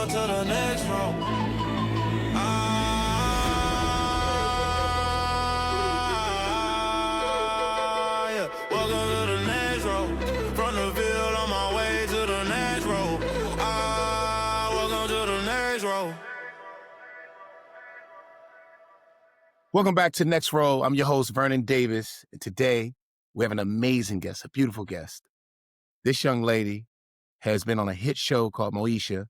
Welcome to the next room. Yeah. Welcome to the next room. From the field on my way to the next room. Welcome to the next room. Welcome back to Next Row. I'm your host, Vernon Davis. And today, we have an amazing guest, a beautiful guest. This young lady has been on a hit show called Moesha.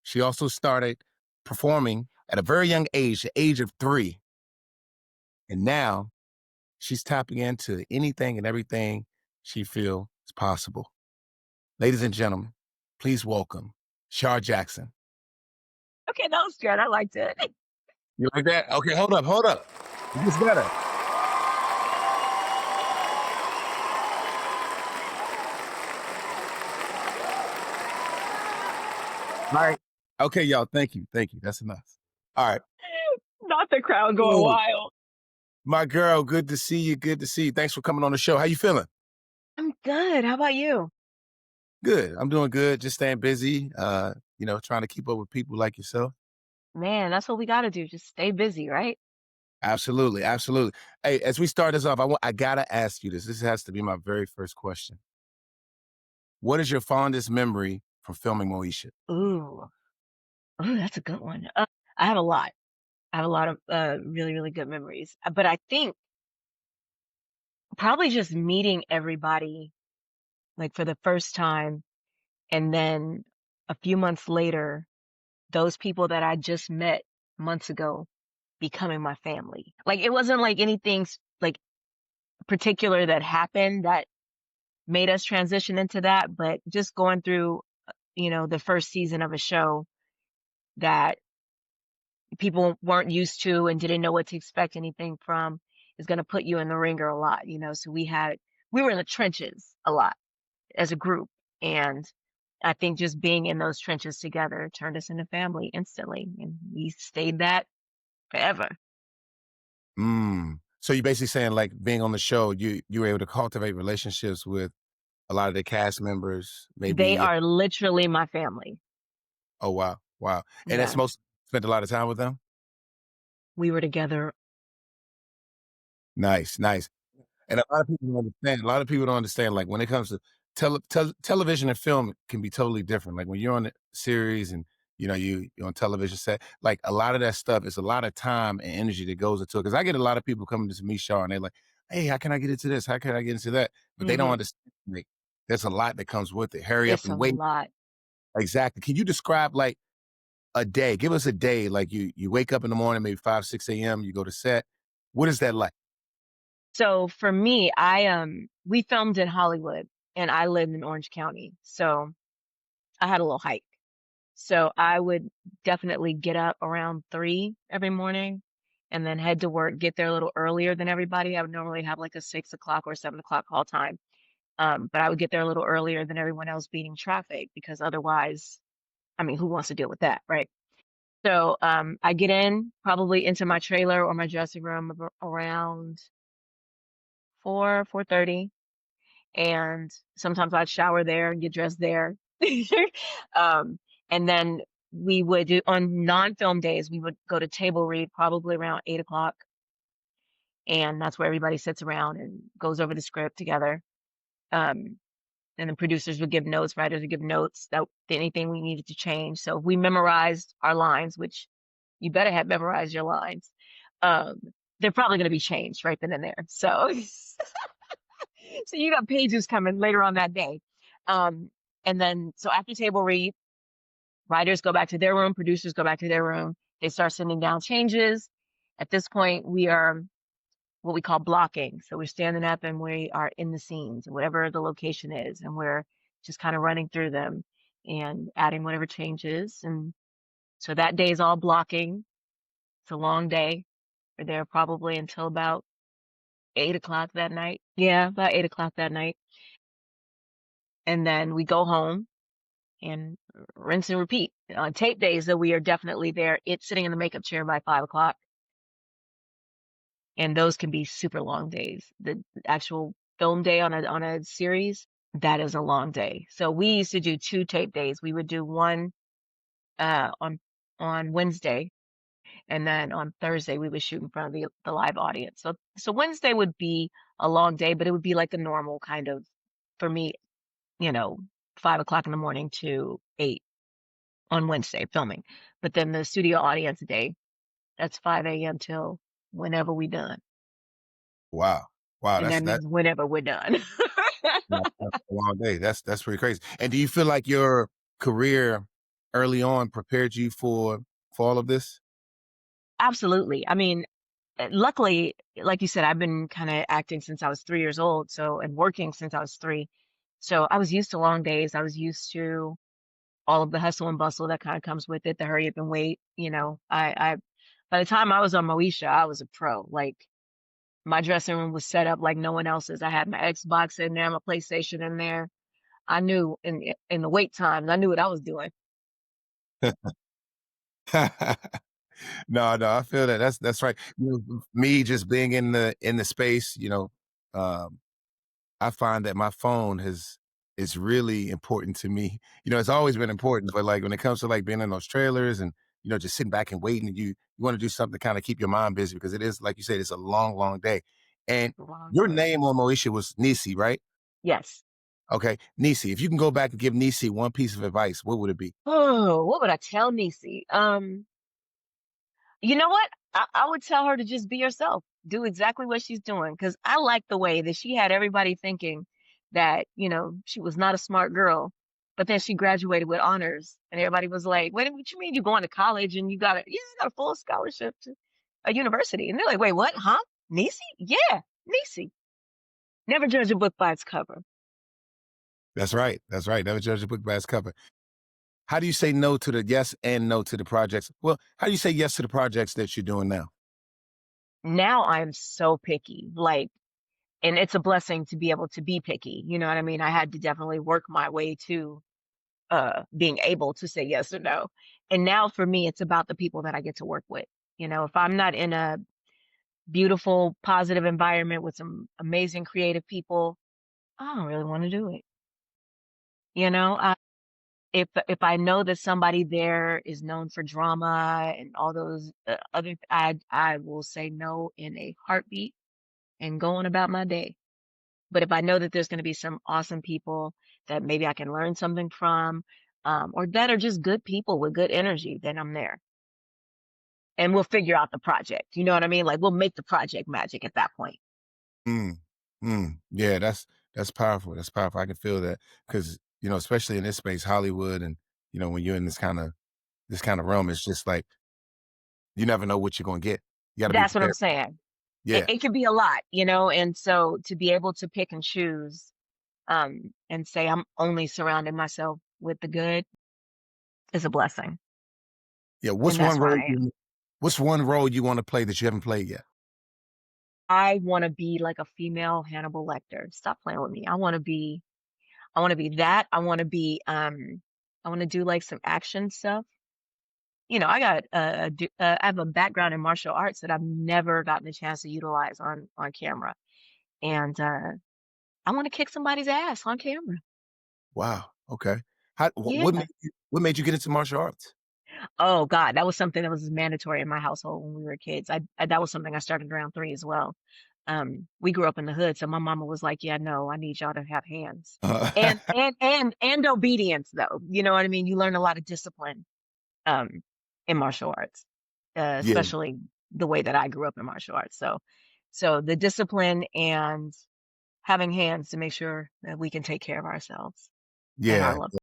She also started performing at a very young age, the age of 3. And now she's tapping into anything and everything she feels is possible. Ladies and gentlemen, please welcome Shar Jackson. Okay, that was good. I liked it. You like that? Okay, hold up. It gets better. All right. Okay, y'all. Thank you. That's enough. All right. Not the crowd going wild. My girl, good to see you. Thanks for coming on the show. How you feeling? I'm good. How about you? Good. I'm doing good. Just staying busy. Trying to keep up with people like yourself. Man, that's what we got to do. Just stay busy, right? Absolutely. Hey, as we start this off, I gotta ask you this. This has to be my very first question. What is your fondest memory from filming Moesha? Ooh, that's a good one. I have a lot. I have a lot of really, really good memories. But I think probably just meeting everybody like for the first time, and then a few months later, those people that I just met months ago becoming my family. Like it wasn't like anything like particular that happened that made us transition into that, but just going through, the first season of a show that people weren't used to and didn't know what to expect anything from is going to put you in the ringer a lot, so we were in the trenches a lot as a group. And I think just being in those trenches together turned us into family instantly. And we stayed that forever. So you're basically saying like being on the show, you were able to cultivate relationships with a lot of the cast members, maybe. They are literally my family. Oh, wow. And Yeah. that's spent a lot of time with them? We were together. Nice. And a lot of people don't understand, like when it comes to television and film can be totally different. Like when you're on the series and you're on television set, like a lot of that stuff is a lot of time and energy that goes into it. Cause I get a lot of people coming to me, Shar, and they're like, hey, how can I get into this? How can I get into that? But they don't understand, like, there's a lot that comes with it. Hurry up and wait. It's a lot. Exactly. Can you describe like a day? Give us a day. Like you wake up in the morning, maybe 5, 6 a.m., you go to set. What is that like? So for me, we filmed in Hollywood and I lived in Orange County. So I had a little hike. So I would definitely get up around 3 every morning and then head to work, get there a little earlier than everybody. I would normally have like a 6 o'clock or 7 o'clock call time. But I would get there a little earlier than everyone else beating traffic because otherwise, who wants to deal with that, right? So I get in probably into my trailer or my dressing room around 4:30, and sometimes I'd shower there and get dressed there. And then we would do on non-film days, we would go to table read probably around 8 o'clock. And that's where everybody sits around and goes over the script together. And the producers would give notes, writers would give notes, that anything we needed to change. So if we memorized our lines, which you better have memorized your lines, they're probably going to be changed right then and there. So, so you got pages coming later on that day. And then, so after table read, writers go back to their room, producers go back to their room. They start sending down changes. At this point, we are what we call blocking. So we're standing up and we are in the scenes, whatever the location is, and we're just kind of running through them and adding whatever changes. And so that day is all blocking. It's a long day. We're there probably until about 8 o'clock that night. Yeah, about 8 o'clock that night. And then we go home and rinse and repeat. On tape days, though, we are definitely there. It's sitting in the makeup chair by 5 o'clock. And those can be super long days. The actual film day on a series, that is a long day. So we used to do 2 tape days. We would do one on Wednesday, and then on Thursday we would shoot in front of the live audience. So Wednesday would be a long day, but it would be like a normal kind of for me, you know, 5 o'clock in the morning to 8 on Wednesday filming. But then the studio audience day, that's 5 a.m. till whenever we done. Wow. Wow. And that means whenever we're done. That's a long day. That's pretty crazy. And do you feel like your career early on prepared you for all of this? Absolutely. I mean, luckily, like you said, I've been kind of acting since I was 3 years old. So, and working since I was three. So I was used to long days. I was used to all of the hustle and bustle that kind of comes with it, the hurry up and wait. By the time I was on Moesha, I was a pro. Like my dressing room was set up like no one else's. I had my Xbox in there, my PlayStation in there. I knew in the wait times, I knew what I was doing. No, no, I feel that. That's right. Me just being in the space, um, I find that my phone has is really important to me. It's always been important, but like when it comes to like being in those trailers and just sitting back and waiting, you want to do something to kind of keep your mind busy because it is like you said, it's a long, long day. And Long your day. name on Moesha was Nisi, right? Yes. Okay, Nisi. If you can go back and give Nisi one piece of advice, what would it be? Oh, what would I tell Niecy? You know what? I would tell her to just be herself. Do exactly what she's doing. Cause I like the way that she had everybody thinking that, she was not a smart girl. But then she graduated with honors and everybody was like, wait, what you mean you going to college and you got a full scholarship to a university? And they're like, wait, what? Huh? Niecy? Yeah, Niecy. Never judge a book by its cover. That's right. That's right. Never judge a book by its cover. How do you say no to the yes and no to the projects? Well, how do you say yes to the projects that you're doing now? Now I'm so picky. Like, and it's a blessing to be able to be picky. You know what I mean? I had to definitely work my way to being able to say yes or no. And now for me, it's about the people that I get to work with. If I'm not in a beautiful, positive environment with some amazing creative people, I don't really want to do it. You know, I, if I know that somebody there is known for drama and all those I will say no in a heartbeat and go on about my day. But if I know that there's going to be some awesome people that maybe I can learn something from, or that are just good people with good energy, then I'm there. And we'll figure out the project. You know what I mean? Like we'll make the project magic at that point. Mm, yeah, that's powerful. That's powerful. I can feel that because especially in this space, Hollywood, and when you're in this kind of realm, it's just like you never know what you're gonna get. You got to be That's what I'm prepared. saying. It, Yeah, it could be a lot, and so to be able to pick and choose, and say I'm only surrounding myself with the good is a blessing. yeah. And that's where I am. What's one role you want to play that you haven't played yet? I want to be like a female Hannibal Lecter. Stop playing with me. I want to be that. I want to do like some action stuff. I have a background in martial arts that I've never gotten a chance to utilize on camera. And I want to kick somebody's ass on camera. Wow. Okay. How? Yeah. What made you get into martial arts? Oh God, that was something that was mandatory in my household when we were kids. That was something I started around three as well. We grew up in the hood, so my mama was like, "Yeah, no, I need y'all to have hands and Uh, and obedience, though. You know what I mean? You learn a lot of discipline um, in martial arts, yeah, especially the way that I grew up in martial arts. So the discipline and having hands to make sure that we can take care of ourselves and our yeah. loved.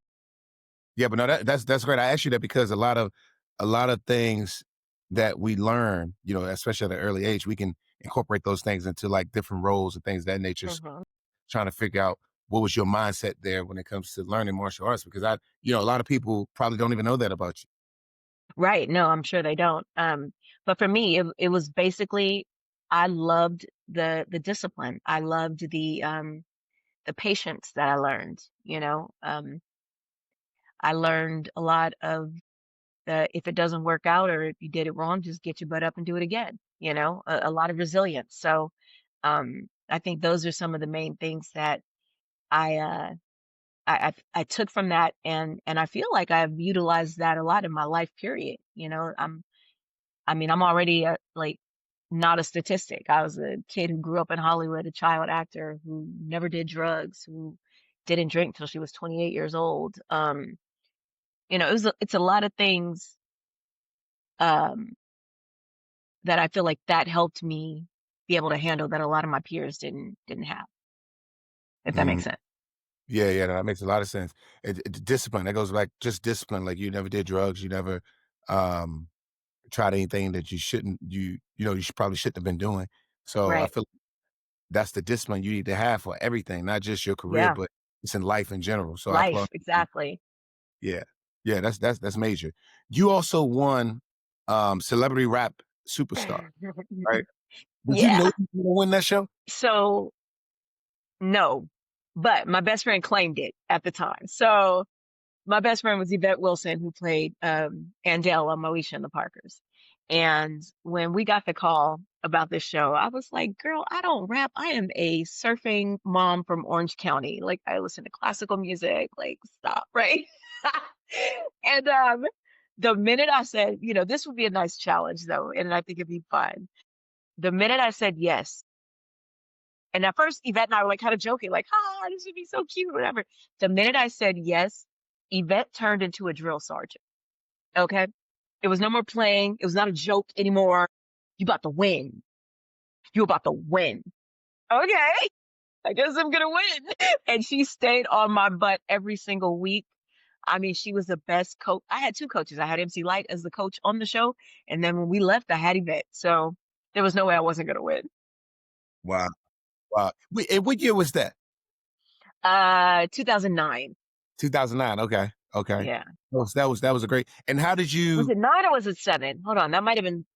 Yeah, but no, that's great. I asked you that because a lot of things that we learn, especially at an early age, we can incorporate those things into like different roles and things of that nature. So Mhm. trying to figure out what was your mindset there when it comes to learning martial arts, because a lot of people probably don't even know that about you. Right. No, I'm sure they don't. But for me, it was basically I loved the discipline. I loved the patience that I learned. I learned a lot of the if it doesn't work out or if you did it wrong, just get your butt up and do it again. A lot of resilience. So I think those are some of the main things that I I took from that, and I feel like I've utilized that a lot in my life period. I mean, I'm already like not a statistic. I was a kid who grew up in Hollywood, a child actor who never did drugs, who didn't drink till she was 28 years old. It's a lot of things um that I feel like that helped me be able to handle that a lot of my peers didn't have, if that Mhm. makes sense. Yeah, yeah, no, that makes a lot of sense. Discipline, that goes back just discipline, like, you never did drugs, you never, um, tried anything that you shouldn't you should probably shouldn't have been doing. So, I Right. feel that's the discipline you need to have for everything, not just your career, Yeah. but it's in life in general, so I applaud Life, you. exactly. Yeah. Yeah, that's major. You also won, Celebrity Rap Superstar, right? Did you Yeah. know you were gonna win that show? So no, but my best friend claimed it at the time. So my best friend was Yvette Wilson, who played Andale on Moesha and the Parkers. And when we got the call about this show, I was like, girl, I don't rap. I am a surfing mom from Orange County. Like, I listen to classical music. Like, stop, right? And the minute I said, this would be a nice challenge, though, and I think it'd be fun. The minute I said yes, and at first, Yvette and I were like kind of joking, like, this would be so cute, whatever. The minute I said yes, Yvette turned into a drill sergeant. Okay. It was no more playing. It was not a joke anymore. You about to win. You about to win. Okay. I guess I'm going to win. And she stayed on my butt every single week. I mean, she was the best coach. I had two coaches. I had MC Light as the coach on the show. And then when we left, I had Yvette. So there was no way I wasn't going to win. Wow, wow. Wait, and what year was that? 2009. 2009, okay, okay. Yeah. That was a great and how did Was you it 9 or was it 7? Hold on. That might have been,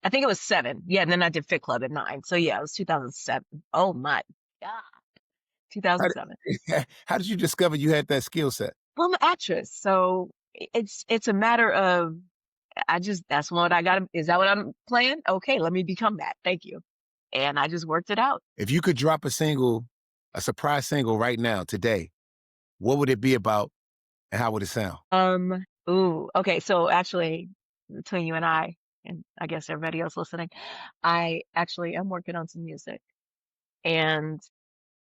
I think it was 7. Yeah. And then I did Fit Club at 9. So yeah, it was 2007. Oh my God. how 2007. did how did you discover you had that skill set? Well, I'm an actress. So it's a matter of, that's what I got. Is that what I'm playing? Okay. Let me become that. Thank you. And I just worked it out. If you could drop a surprise single right now, today, what would it be about and how would it sound? Ooh, okay. So actually, between you and I guess everybody else listening, I actually am working on some music. And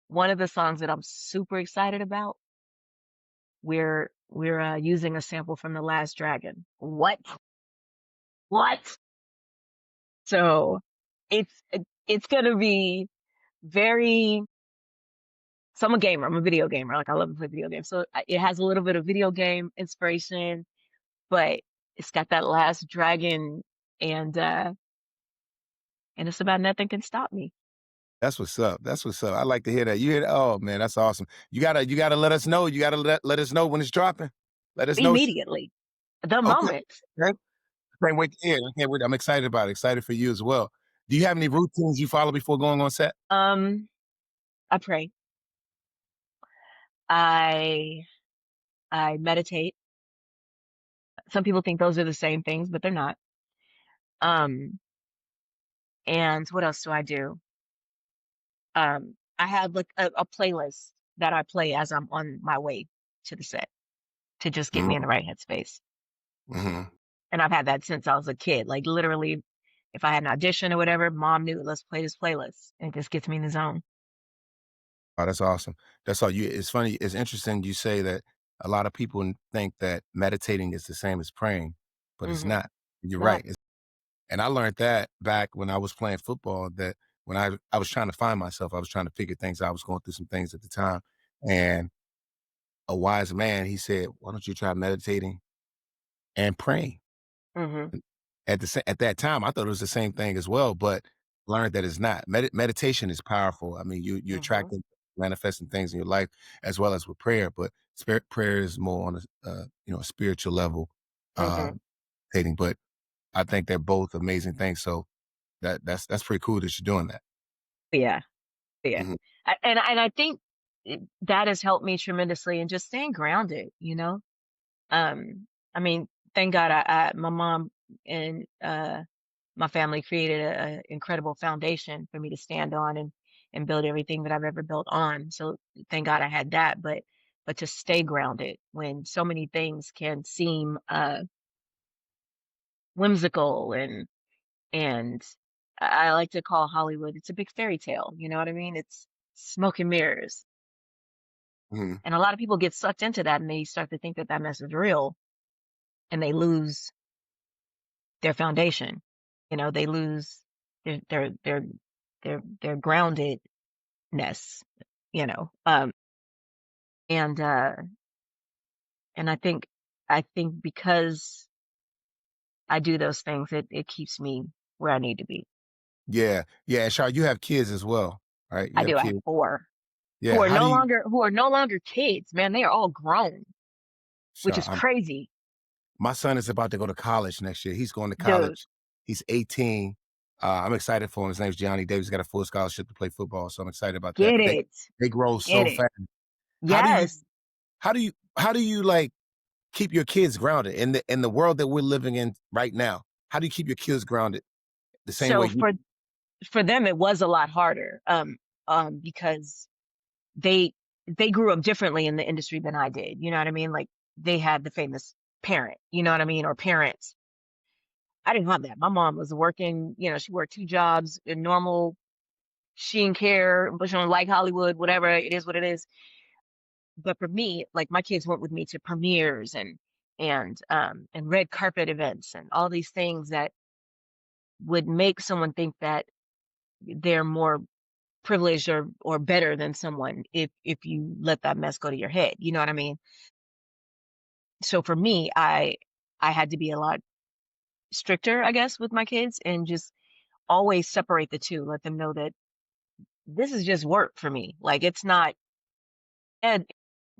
one of the songs that I'm super excited about, we're using a sample from The Last Dragon. What? What? So it's gonna be very. So I'm a gamer. I'm a video gamer. Like I love to play video games. So it has a little bit of video game inspiration, but it's got that Last Dragon, and uh, and it's about nothing can stop me That's what's up. That's what's up. I like to hear that. You hear that? Oh man, that's awesome. You gotta let us know. You gotta let us know when it's dropping. Let us know. immediately, the Okay. moment. Okay. Can't wait to hear it. I can't wait. I'm excited about it. Excited for you as well. Do you have any routines you follow before going on set? Um, I pray. I I meditate. Some people think those are the same things, but they're not. Um, and what else do I do? I have like a playlist that I play as I'm on my way to the set to just get me in the right headspace. Mm-hmm. And I've had that since I was a kid. Like literally, if I had an audition or whatever, mom knew, let's play this playlist. And it just gets me in the zone. Oh, that's awesome. That's all you it's funny, it's interesting you say that a lot of people think that meditating is the same as praying, but it's Hmm. not. You're Not. right. And I learned that back when I was playing football that when I was trying to find myself, I was trying to figure things out. I was going through some things at the time. And a wise man, he said, "Why don't you try meditating and praying?" Hmm. At that time, I thought it was the same thing as well, but learned that it's not. Meditation is powerful. I mean, you Hmm. attracting, manifesting things in your life as well as with prayer, but spirit prayer is more on a spiritual level, Hmm. um, dating. But I think they're both amazing things. So that's pretty cool that you're doing that. Yeah. Yeah. Mhm. And I think that has helped me tremendously and just staying grounded. I mean, thank God my mom and my family created a incredible foundation for me to stand on. And and build everything that I've ever built on. So thank God I had that. But to stay grounded when so many things can seem whimsical and I like to call Hollywood, it's a big fairy tale. You know what I mean? It's smoke and mirrors. Mhm. And a lot of people get sucked into that and they start to think that that mess is real and they lose their foundation. You know, they lose their their their their groundedness, you know. And and I think because I do those things, it keeps me where I need to be. Yeah. Yeah, and Shar, you have kids as well, right? I You have do. I have kids. four Yeah, how do you who are no longer kids, man. They are all grown, which Shar, is crazy. my son is about to go to college next year. He's going to Dude, college. He's 18. I'm excited for him. His name's Gianni Davis. He's got a full scholarship to play football, so I'm excited about that. get But it. they grow Get so it. fast. How do you Yes. how do you like keep your kids grounded in the world that we're living in right now? How do you keep your kids grounded the same way So you for them it was a lot harder. Because they they grew up differently in the industry than I did. You know what I mean? Like they had the famous parent, you know what I mean, or parents. I didn't have that. My mom was working, you know, she worked two jobs, a normal, she didn't care, but she don't like Hollywood, whatever, it is what it is. But for me, like my kids went with me to premieres and red carpet events and all these things that would make someone think that they're more privileged or better than someone if you let that mess go to your head. You know what I mean? So for me, I had to be a lot stricter, I guess, with my kids and just always separate the two, let them know that this is just work for me. Like it's not, and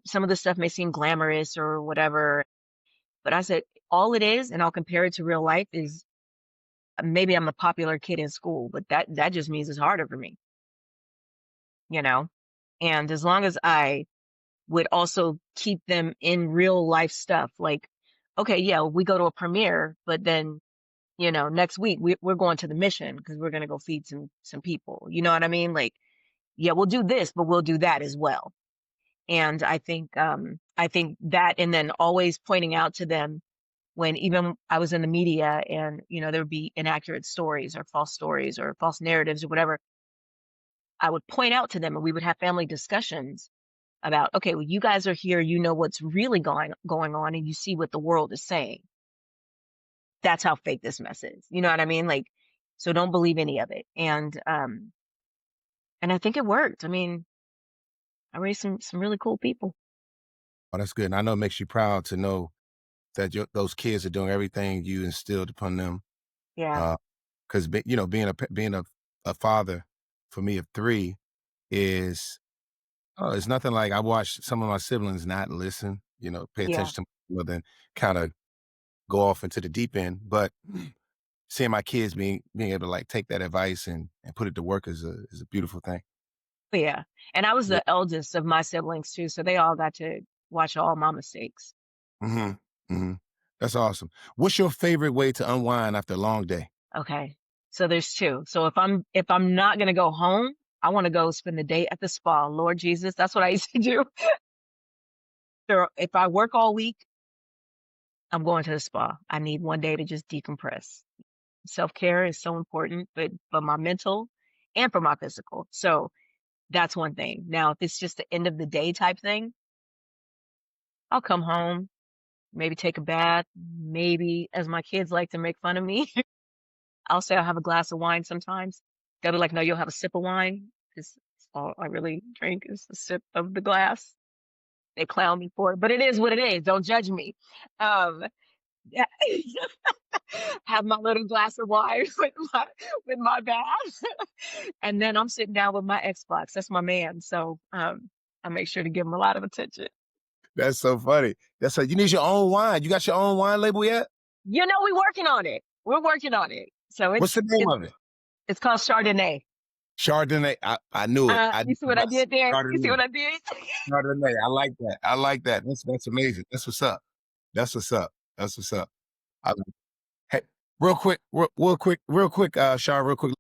some of the stuff may seem glamorous or whatever, but I said all it is, and I'll compare it to real life, is maybe I'm the popular kid in school, but that just means it's harder for me, you know? And as long as I would also keep them in real life stuff, like, okay, yeah, we go to a premiere, but then next week we're going to the mission because we're going to go feed some people. You know what I mean? Like, yeah, we'll do this, but we'll do that as well. And I think that, and then always pointing out to them when even I was in the media and there would be inaccurate stories or false narratives or whatever, I would point out to them and we would have family discussions about, okay, well, you guys are here, you know what's really going on, and you see what the world is saying. That's how fake this mess is. You know what I mean? Like, so don't believe any of it. And I think it worked. I mean, I raised some really cool people. Oh, that's good. And I know it makes you proud to know that those kids are doing everything you instilled upon them. Yeah, Uh, because being a father for me of three is it's nothing like I watched some of my siblings not listen, pay yeah. attention to more than kind of go off into the deep end. But seeing my kids being able to like take that advice and put it to work is a beautiful thing. But yeah. And I was Yeah. the eldest of my siblings too, so they all got to watch all my mistakes. Hmm. Hmm. That's awesome. What's your favorite way to unwind after a long day? Okay. So there's two. So if I'm not gonna go home, I want to go spend the day at the spa. Lord Jesus, that's what I used to do. So if I work all week, I'm going to the spa. I need one day to just decompress. Self-care is so important, but for my mental and for my physical. So that's one thing. Now, if it's just the end of the day type thing, I'll come home, maybe take a bath, maybe, as my kids like to make fun of me, I'll say I'll have a glass of wine sometimes. They'll be like, no, you'll have a sip of wine because all I really drink is a sip of the glass. They clown me for it, but it is what it is. Don't judge me. Um, yeah. Have my little glass of wine with my bath, and then I'm sitting down with my Xbox. That's my man, so I make sure to give him a lot of attention. That's so funny. You need your own wine. You got your own wine label yet? We're working on it. We're working on it. So What's the name it's of it? it's called Chardonnay. Chardonnay. I knew it. I You knew see it what I was did there? You see Chardonnay. what I did? Chardonnay. I like that. I like that. That's amazing. That's what's up. That's what's up. That's what's up. I, hey, real quick, Shar, real quick.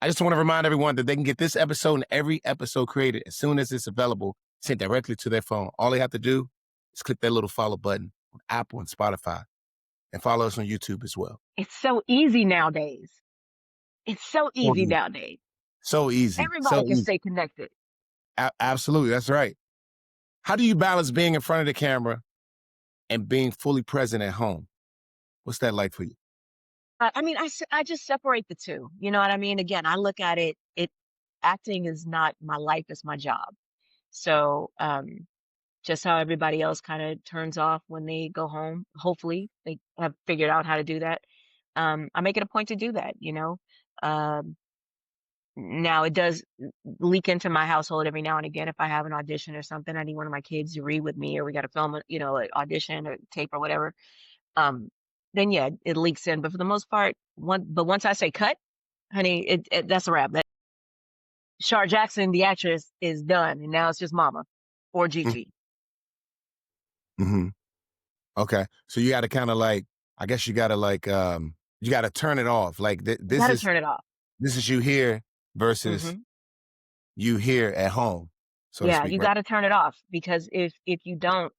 I just want to remind everyone that they can get this episode and every episode created as soon as it's available, sent directly to their phone. All they have to do is click that little follow button on Apple and Spotify, and follow us on YouTube as well. It's so easy nowadays. It's so So easy easy. nowadays. So easy. Everybody So can easy. stay connected. Absolutely. That's right. How do you balance being in front of the camera and being fully present at home? What's that like for you? I mean, I just separate the two. You know what I mean? Again, I look at it, acting is not my life, it's my job. So, just how everybody else kind of turns off when they go home, hopefully they have figured out how to do that. I make it a point to do that, you know. Um, Now it does leak into my household every now and again. If I have an audition or something, I need one of my kids to read with me, or we got to film, an audition or tape or whatever. Um, then yeah, it leaks in. But for the most part, once I say cut, honey, that's a wrap. That Shar Jackson, the actress, is done, and now it's just Mama or Gigi. Mm-hmm. Okay. So you got to kind of like, I guess you got to like, you got to turn it off. Like You got to turn it off. this is you here versus Hmm. you here at home, so to Yeah, speak, you right? got to turn it off because if you don't,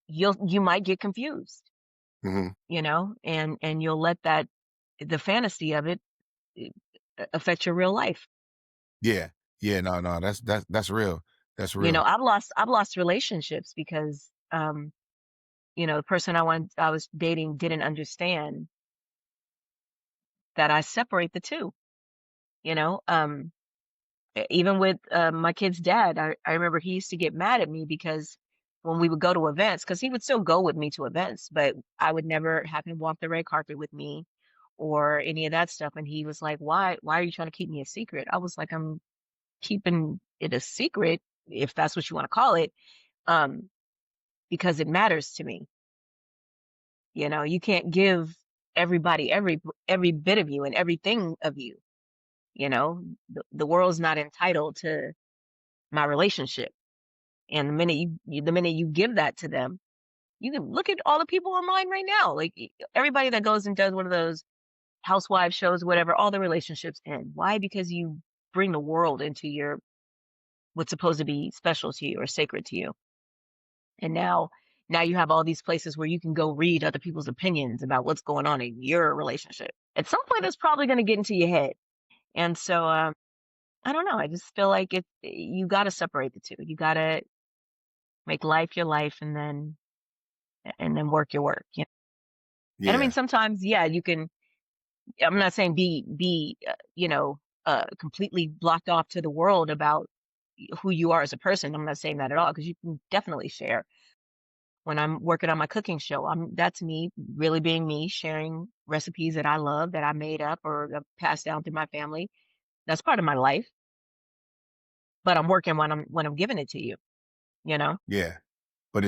you might get confused, Mm-hmm. and you'll let that the fantasy of it eh, affect your real life. Yeah. Yeah. No. That's real. That's You know, real. I've lost relationships because the person I was dating didn't understand that I separate the two, you know. Even with my kid's dad, I remember he used to get mad at me because when we would go to events, because he would still go with me to events, but I would never have him walk the red carpet with me or any of that stuff. And he was like, why are you trying to keep me a secret? I was like, I'm keeping it a secret, if that's what you want to call it, um, because it matters to me. You can't give everybody every bit of you and everything of you. The world's not entitled to my relationship. And the minute you give that to them, you can look at all the people online right now. Like everybody that goes and does one of those housewife shows, whatever, all the relationships end. Why? Because you bring the world into your what's supposed to be special to you or sacred to you. And now you have all these places where you can go read other people's opinions about what's going on in your relationship. At some point, that's probably going to get into your head. And so, I don't know. I just feel like you got to separate the two. You got to make life your life, and then work your work. And I mean, Yeah. sometimes, yeah, you can. I'm not saying be completely blocked off to the world about who you are as a person. I'm not saying that at all, because you can definitely share. When I'm working on my cooking show, that's me really being me, sharing recipes that I love, that I made up or that passed down through my family. That's part of my life, but I'm working when I'm giving it to you, you know? Yeah. But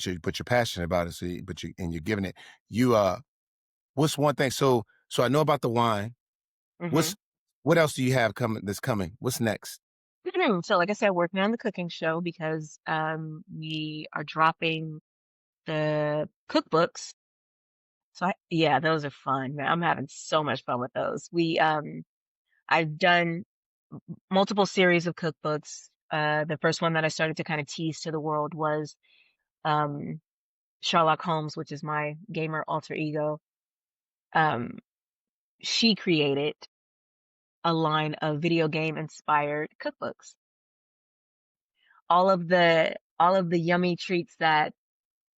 you're passionate about it. So you're giving it. You what's one thing? So I know about the wine. Hmm. What's what else do you have coming? That's coming. What's next? So like I said, working on the cooking show because we are dropping the cookbooks. So yeah, those are fun, man. I'm having so much fun with those. I've done multiple series of cookbooks. The first one that I started to kind of tease to the world was um, Sherlock Holmes, which is my gamer alter ego. Um, she created a line of video game inspired cookbooks. All of the yummy treats that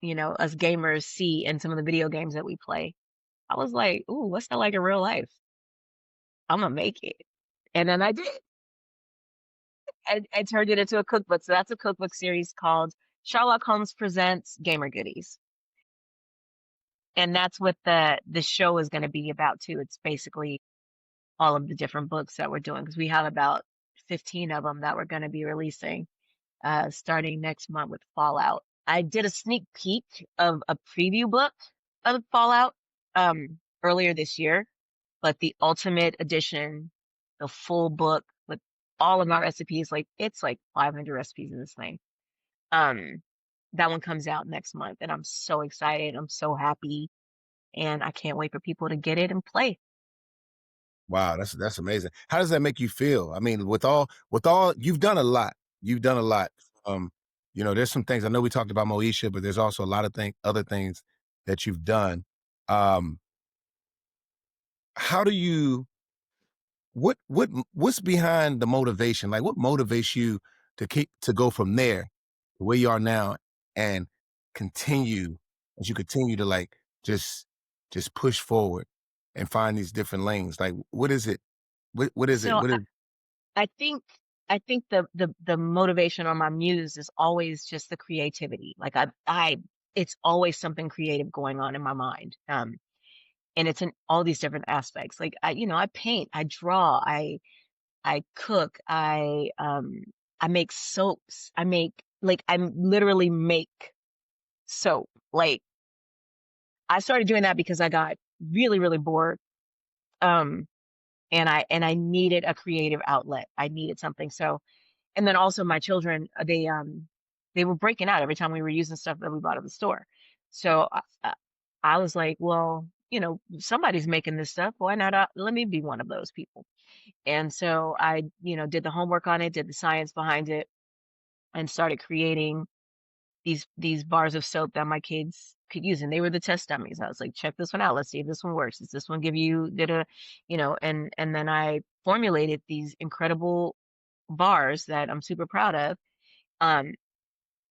us gamers see in some of the video games that we play. I was like, ooh, what's that like in real life? I'm gonna make it. And then I did. I turned it into a cookbook. So that's a cookbook series called Sherlock Holmes Presents Gamer Goodies. And that's what the show is going to be about too. It's basically all of the different books that we're doing because we have about 15 of them that we're going to be releasing starting next month with Fallout. I did a sneak peek of a preview book of Fallout earlier this year, but the ultimate edition, the full book with all of my recipes, like it's like 500 recipes in this thing. Um, that one comes out next month, and I'm so excited. I'm so happy, and I can't wait for people to get it and play. Wow, that's amazing. How does that make you feel? I mean, with all you've done a lot. You've done a lot. Um, there's some things I know we talked about Moesha, but there's also a lot of other things that you've done. Um, how do you what's behind the motivation? Like what motivates you to go from there to where you are now and continue as you continue to like just just push forward and find these different lanes? Like what is it? What is it? So What is I think the motivation or my muse is always just the creativity. Like I it's always something creative going on in my mind. And it's in all these different aspects. Like I paint, I draw, I cook, I make soaps. I literally make soap. Like I started doing that because I got really, really bored. Um and I needed a creative outlet. I needed something. So and then also my children, they were breaking out every time we were using stuff that we bought at the store. So I was like, well, somebody's making this stuff. Why not? Let me be one of those people. And so I, did the homework on it, did the science behind it, and started creating these bars of soap that my kids could use. And they were the test dummies. I was like, check this one out. Let's see if this one works. Does this one give you did a, and then I formulated these incredible bars that I'm super proud of. Um,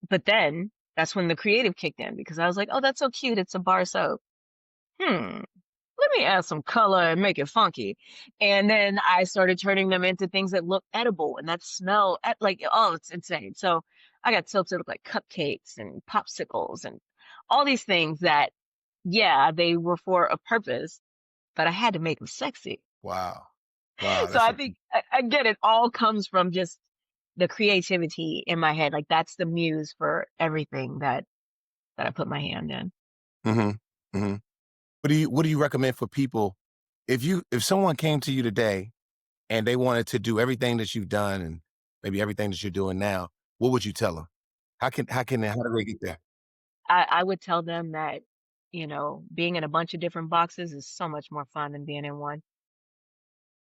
but then that's when the creative kicked in because I was like, oh, that's so cute. It's a bar soap. Hmm. Let me add some color and make it funky. And then I started turning them into things that look edible and that smell like, oh, it's insane. So I got soaps that look like cupcakes and popsicles and all these things that, yeah, they were for a purpose, but I had to make them sexy. wow. Wow, So that's I think I get it all comes from just the creativity in my head. Like that's the muse for everything that I put my hand in. mhm. Mhm. What do you recommend for people if someone came to you today and they wanted to do everything that you've done and maybe everything that you're doing now, what would you tell them? How do they get there? I would tell them that, being in a bunch of different boxes is so much more fun than being in one.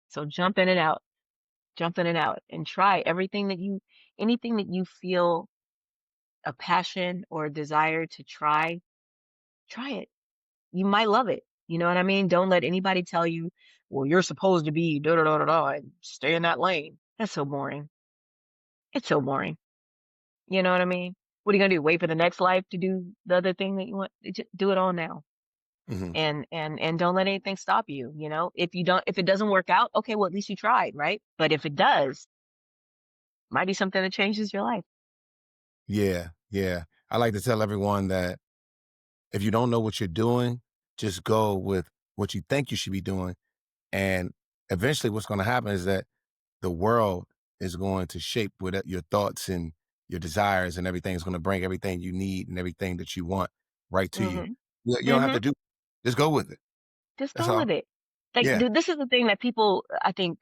So jump in and out and try anything that you feel a passion or desire to try it. You might love it. You know what I mean? Don't let anybody tell you, well, you're supposed to be da da da da da and stay in that lane. That's so boring. It's so boring. You know what I mean? What are you gonna do? Wait for the next life to do the other thing that you want? Do it all now. Mhm. And don't let anything stop you. If it doesn't work out, okay, well at least you tried, right? But if it does, might be something that changes your life. Yeah, yeah. I like to tell everyone that if you don't know what you're doing, just go with what you think you should be doing, and eventually what's gonna happen is that the world is going to shape what your thoughts and your desires and everything is going to bring everything you need and everything that you want right to you. Hmm. You don't have Hmm. to do just go with it. Just That's go all. with it. Like, Yeah. dude, this is the thing that people, I think,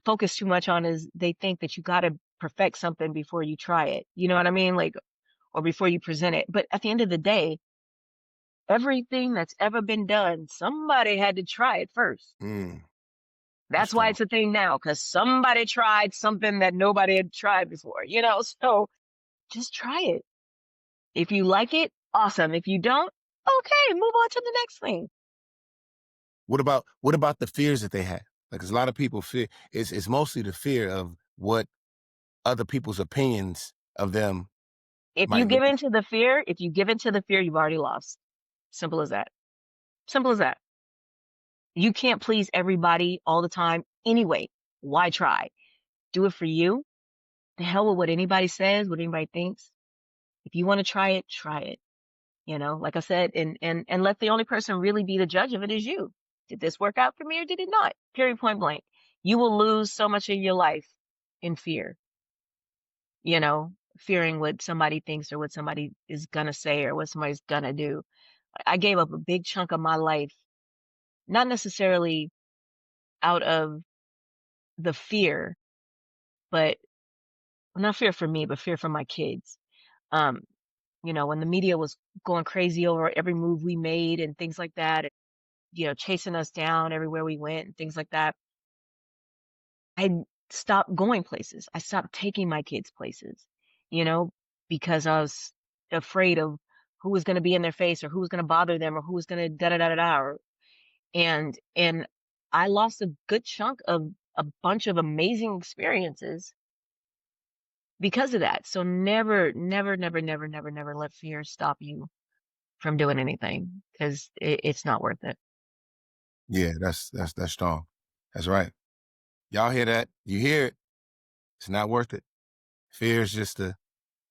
focus too much on is they think that you got to perfect something before you try it. You know what I mean? Like, or before you present it. But at the end of the day, everything that's ever been done, somebody had to try it first. Mm, that's That's why strong. it's a thing now, because somebody tried something that nobody had tried before, So just try it. If you like it, awesome. If you don't, okay, move on to the next thing. What about the fears that they have? Like 'cause a lot of people fear it's mostly the fear of what other people's opinions of them If you might give look. in to the fear, if you give in to the fear, you've already lost. Simple as that. Simple as that. You can't please everybody all the time anyway. Why try? Do it for you. The hell with what anybody says, what anybody thinks. If you want to try it, try it. Like I said, and let the only person really be the judge of it is you. Did this work out for me or did it not? Period, point blank. You will lose so much of your life in fear, fearing what somebody thinks or what somebody is gonna say or what somebody's gonna do. I gave up a big chunk of my life, not necessarily out of the fear, but not fear for me, but fear for my kids. Um, when the media was going crazy over every move we made and things like that. chasing us down everywhere we went and things like that, I stopped going places. I stopped taking my kids places, you know, because I was afraid of who was going to be in their face or who was going to bother them or who was going to da da da da da. And I lost a good chunk of a bunch of amazing experiences because of that. So never, never, never, never, never, never let fear stop you from doing anything because it's not worth it. Yeah, that's strong. That's right. Y'all hear that? You hear it. It's not worth it. Fear is just a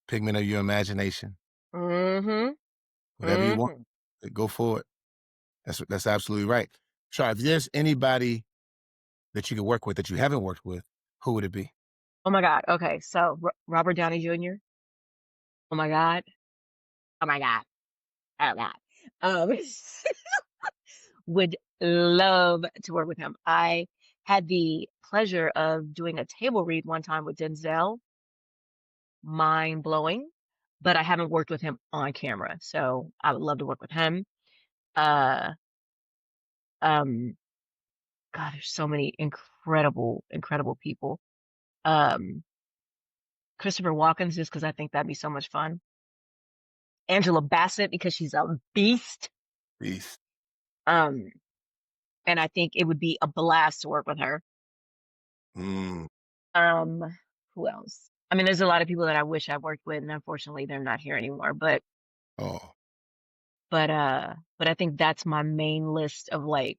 pigment of your imagination. Mm-hmm. Whatever you want, Mm-hmm. go for it. That's absolutely right. Shar, if there's anybody that you could work with that you haven't worked with, who would it be? Oh my God. Okay. So Robert Downey Jr. Oh my God. Oh my God. Oh God. Um, would love to work with him. I had the pleasure of doing a table read one time with Denzel. Mind blowing, but I haven't worked with him on camera, so I would love to work with him. Uh, um, God, there's so many incredible, incredible people. Um, Christopher Walken's just because I think that'd be so much fun. Angela Bassett because she's a beast. Peace. Um, and I think it would be a blast to work with her. Mm. Um, who else? I mean, there's a lot of people that I wish I worked with, and unfortunately they're not here anymore. Oh. But I think that's my main list of like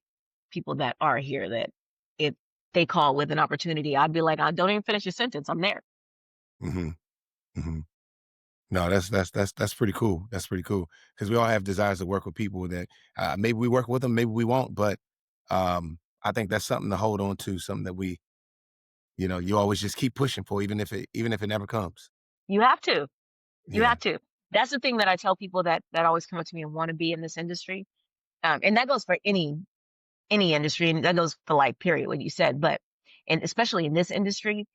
people that are here that if they call with an opportunity, I'd be like, I don't even finish your sentence. I'm there. Mm-hmm. Mm-hmm. No, that's pretty cool. That's pretty cool because we all have desires to work with people that maybe we work with them, maybe we won't. But I think that's something to hold on to, something that you always just keep pushing for, even if it never comes. You have to. You Yeah. have to. That's the thing that I tell people that always come up to me and want to be in this industry. And that goes for any industry, and that goes for like period what you said. But and especially in this industry,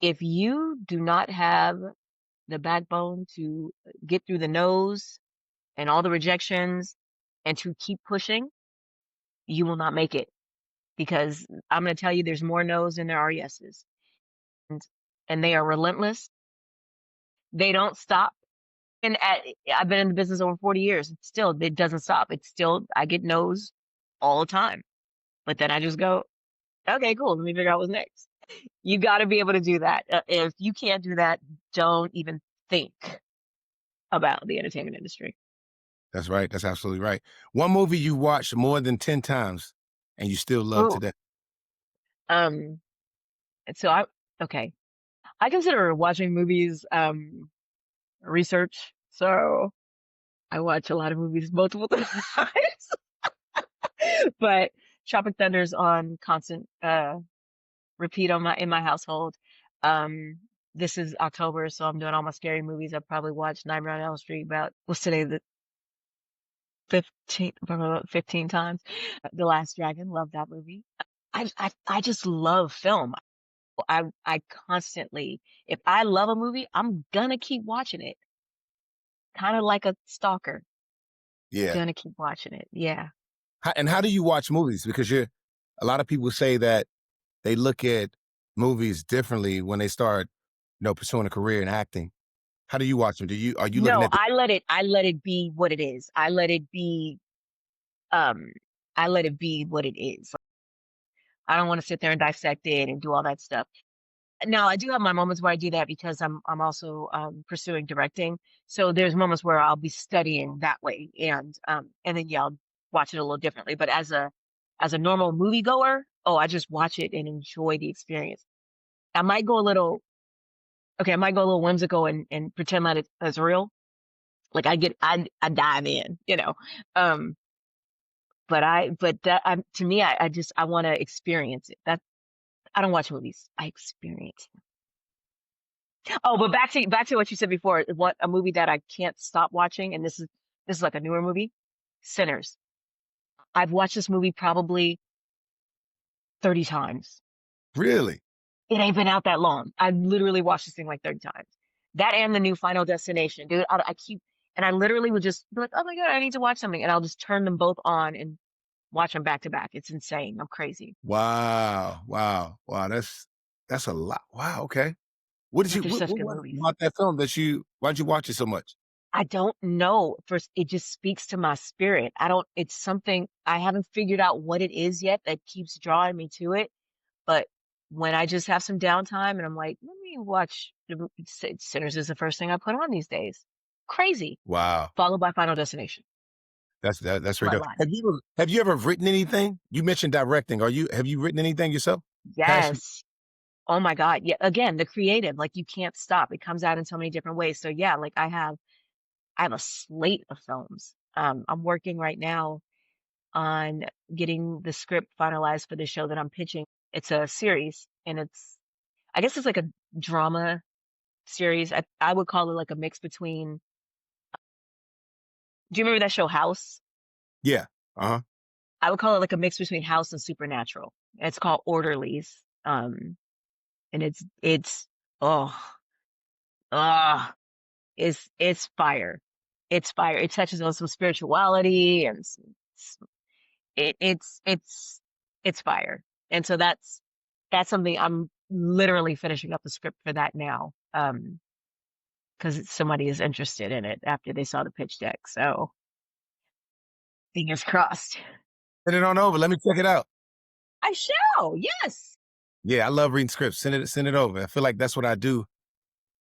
if you do not have the backbone to get through the no's and all the rejections and to keep pushing, you will not make it because I'm going to tell you there's more no's than there are yeses. And, and they are relentless. They don't stop. I've been in the business over 40 years. It's still, it doesn't stop. It's still, I get no's all the time. But then I just go, okay, cool. Let me figure out what's next. You got to be able to do that. If you can't do that, don't even think about the entertainment industry. That's right. That's absolutely right. One movie you watched more than 10 times and you still love Ooh, today. um, and so okay. I consider watching movies, research. So I watch a lot of movies multiple times, but Tropic Thunder's on constant, repeat in my household. Um, this is October, so I'm doing all my scary movies. I've probably watched Nightmare on Elm Street what's today, the 15th, about 15 times. The Last Dragon, love that movie. I just love film. I constantly, if I love a movie, I'm gonna keep watching it. Kind of like a stalker, Yeah. gonna keep watching it. Yeah. And how do you watch movies? Because a lot of people say that they look at movies differently when they start, pursuing a career in acting. How do you watch them? Are you looking No, at the I let it be what it is. Um, I let it be what it is. I don't want to sit there and dissect it and do all that stuff. Now, I do have my moments where I do that because I'm also pursuing directing. So there's moments where I'll be studying that way and then yeah, I'll watch it a little differently. But as a normal moviegoer, oh, I just watch it and enjoy the experience. I might go a little okay, I might go a little whimsical and pretend that it's real. Like I dive in. Um, but that to me, I just I want to experience it. I don't watch movies. I experience. Oh, but back to what you said before. What a movie that I can't stop watching, and this is like a newer movie, Sinners. I've watched this movie probably 30 times. really? It ain't been out that long. I've literally watched this thing like 30 times. That and the new Final Destination, dude. I keep and I literally would just be like, oh my God, I need to watch something, and I'll just turn them both on and watch them back to back. It's insane. I'm crazy. Wow, wow, wow, that's a lot. Wow, okay. What did But you they're such what good was it movies. about that film that you why'd you watch it so much? I don't know. First, it just speaks to my spirit. I don't, it's something I haven't figured out what it is yet that keeps drawing me to it. But when I just have some downtime and I'm like, let me watch Sinners is the first thing I put on these days. Crazy. Wow, Followed by Final Destination. that's very dope. Bloodline. Have you ever written anything? You mentioned directing. Have you written anything yourself? Passion? Yes. Oh my God. Yeah. Again, the creative, like you can't stop. It comes out in so many different ways. So yeah, like I have a slate of films. I'm working right now on getting the script finalized for the show that I'm pitching. It's a series and I guess it's like a drama series. I would call it like a mix between, do you remember that show House? Yeah. Uh-huh. I would call it like a mix between House and Supernatural. It's called Orderlies. And oh, ah, it's fire. It's fire. It touches on some spirituality and it's fire. And so that's something I'm literally finishing up the script for that now. Because somebody is interested in it after they saw the pitch deck. So fingers crossed. Send it on over. Let me check it out. I shall. Yes. Yeah, I love reading scripts. Send it over. I feel like that's what I do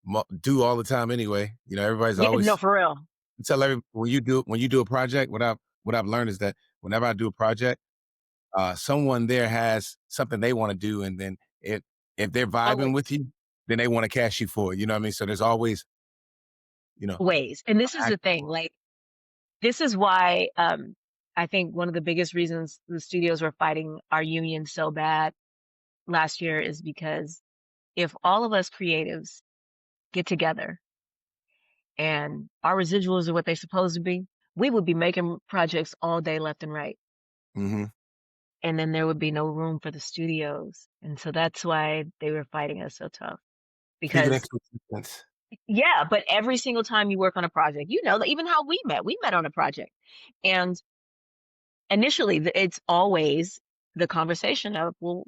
all the time anyway. Everybody's Yeah. No, always for real. tell every when you do a project, what I've learned is that whenever I do a project, someone there has something they want to do, and then if they're vibing with Always. you, then they want to cash you for it. You know what I mean? So there's always, you know, Ways. And this is act- the thing. Like, this is why I think one of the biggest reasons the studios were fighting our union so bad last year is because if all of us creatives get together and our residuals are what they're supposed to be, we would be making projects all day left and right. Mhm. And then there would be no room for the studios. And so that's why they were fighting us so tough. Speaking Because of yeah, but every single time you work on a project, even how we met on a project. And initially it's always the conversation of, well,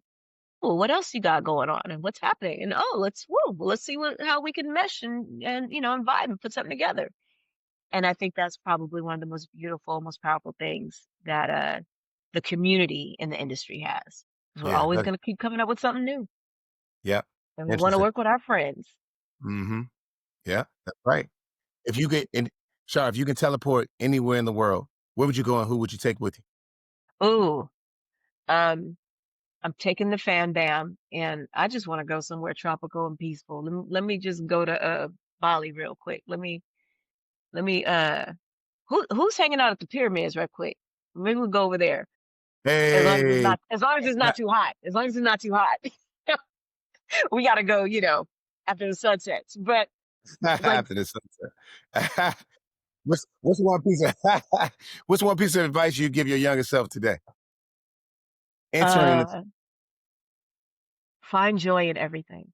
what else you got going on and what's happening? And oh, let's see how we can mesh and and vibe and put something together. And I think that's probably one of the most beautiful, most powerful things that the community in the industry has. 'Cause we're yeah, always going to keep coming up with something new, yeah, and we want to interesting. work with our friends. Mhm. Yeah, that's right. If you get in, Shar, if you can teleport anywhere in the world, where would you go and who would you take with you? Ooh, um, I'm taking the fan bam, and I just want to go somewhere tropical and peaceful. Let me just go to Bali real quick. Let me who's hanging out at the pyramids right quick? Maybe we'll go over there. Hey, As long as it's not too hot. As long as it's not too hot. We gotta go, after the sun sets. But like after the sunset. What's one piece of what's one piece of advice you give your younger self today? Answering this. uh find joy in everything.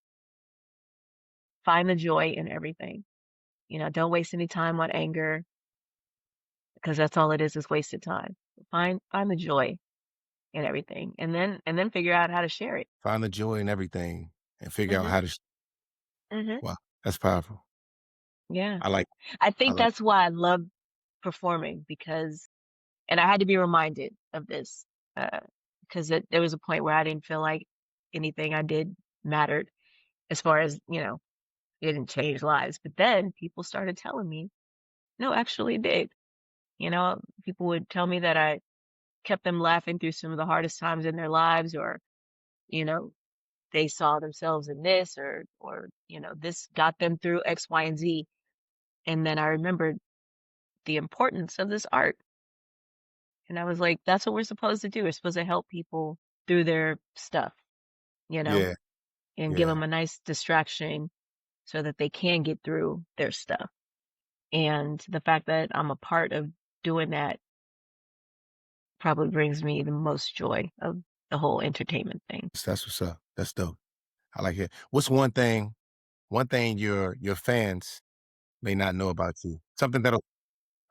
Find the joy in everything. Don't waste any time on anger because that's all it is wasted time. Find the joy in everything and then figure out how to share it. Find the joy in everything and figure out Mhm. how to. Mhm. Wow, that's powerful. Yeah. I like. I I think like. that's why I love performing because and I had to be reminded of this uh because there was a point where I didn't feel like anything I did mattered as far as, it didn't change lives. But then people started telling me, no, actually it did. People would tell me that I kept them laughing through some of the hardest times in their lives or, you know, they saw themselves in this or, this got them through X, Y, and Z. And then I remembered the importance of this art. And I was like, that's what we're supposed to do. We're supposed to help people through their stuff, you know, Yeah, and give yeah. them a nice distraction so that they can get through their stuff. And the fact that I'm a part of doing that probably brings me the most joy of the whole entertainment thing. That's what's up. That's dope. I like it. What's one thing your fans may not know about you? Something that'll.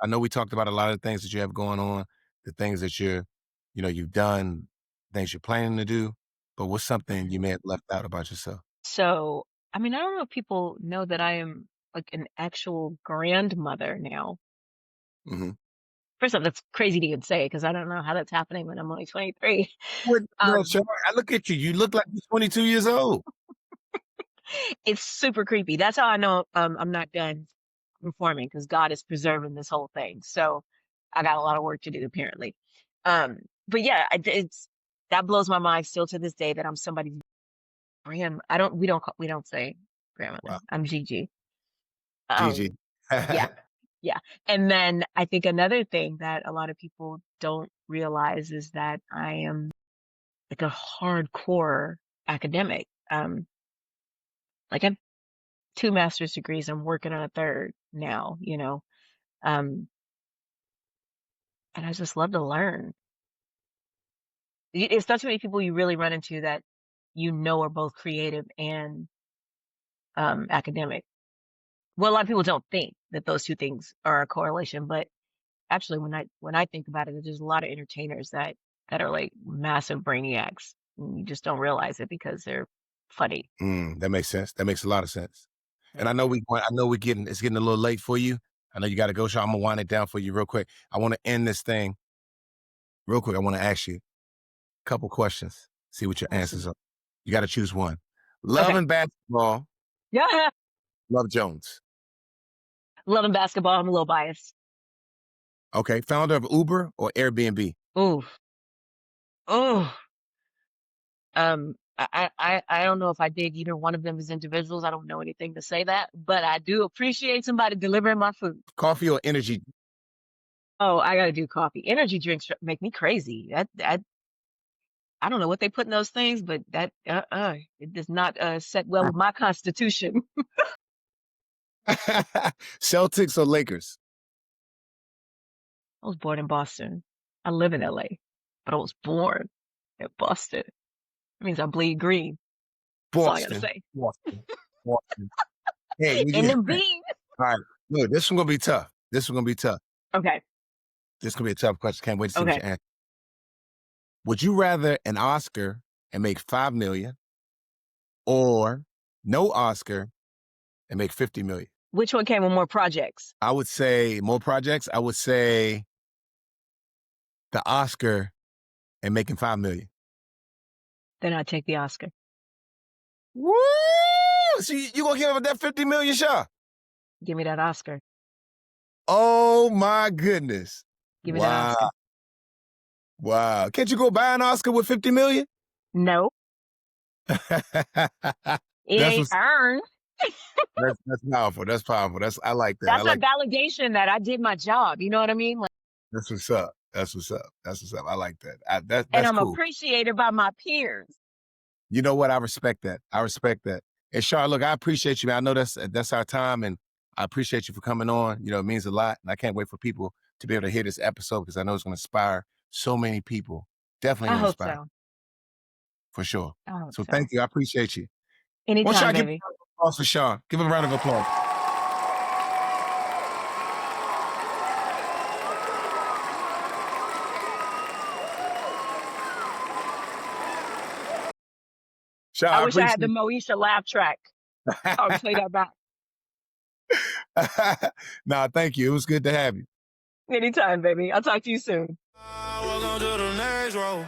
I know we talked about a lot of things that you have going on, the things that you're you've done things you're planning to do, but what's something you may have left out about yourself? So, I mean, I don't know if people know that I am like an actual grandmother now. Mhm. First off, that's crazy to even say because I don't know how that's happening when I'm only 23. What no, Um, Shar, I look at you. You look like you're 22 years old. it's super creepy. That's how I know I'm not done performing because God is preserving this whole thing. So I got a lot of work to do apparently. But yeah, it's that blows my mind still to this day that I'm somebody's I don't we don't say grandmother. Wow. I'm Gigi. Gigi. Um, yeah, yeah. And then I think another thing that a lot of people don't realize is that I am like a hardcore academic. Like I have two master's degrees. I'm working on a third now, Um, and I just love to learn. It's not too many people you really run into that are both creative and academic. Well, a lot of people don't think that those two things are a correlation, but actually, when I think about it, there's a lot of entertainers that are like massive brainiacs. And you just don't realize it because they're funny. That makes sense. That makes a lot of sense. And Yeah. I know it's getting a little late for you. I know you got to go, Shar. I'm gonna wind it down for you real quick. I want to end this thing real quick. I want to ask you a couple questions. See what your answers Awesome. are. You got to choose one. Love Okay. and basketball. Yeah. Love Jones. Loving basketball. I'm a little biased. Okay. Founder of Uber or Airbnb? Ooh. Oh. I don't know if I dig either one of them as individuals. I don't know anything to say that, but I do appreciate somebody delivering my food. Coffee or energy? Oh, I gotta do coffee. Energy drinks make me crazy. I don't know what they put in those things, but it does not set well with my constitution. Celtics or Lakers? I was born in Boston. I live in LA, but I was born in Boston. That means I bleed green. That's all I gotta Boston. say. Boston. Boston. Hey, In the bean. all right. Look, this one gonna be tough. This one gonna be tough. Okay. This gonna be a tough question. Can't wait to see what Okay. you answer. Would you rather an Oscar and make 5 million or no Oscar and make 50 million? Which one came with more projects? I would say more projects. I would say the Oscar and making 5 million. Then I take the Oscar. Woo! So you gonna give up that 50 million, Shar? Give me that Oscar. Oh my goodness. Give me that Wow. Oscar. Wow. Can't you go buy an Oscar with 50 million? No, That's it ain't what's earned. that's powerful. That's powerful. I like that. I That's a like validation that I did my job. You know what I mean? Like, that's what's up. That's what's up. That's what's up. I like that. and That's I'm cool. appreciated by my peers. You know what? I respect that. I respect that. And Shar, look, I appreciate you, man. I know that's our time, and I appreciate you for coming on. It means a lot, and I can't wait for people to be able to hear this episode because I know it's going to inspire so many people. Definitely I going to hope inspire so. for sure. I hope So so. thank you. I appreciate you. Well, Anytime, Shar, give a baby. round of applause for Shar. Give him a round of applause. Shar, I I wish I had the appreciate Moesha laugh track. I'll play that back. Nah, thank you. It was good to have you. Anytime, baby. I'll talk to you soon. Welcome to the next row.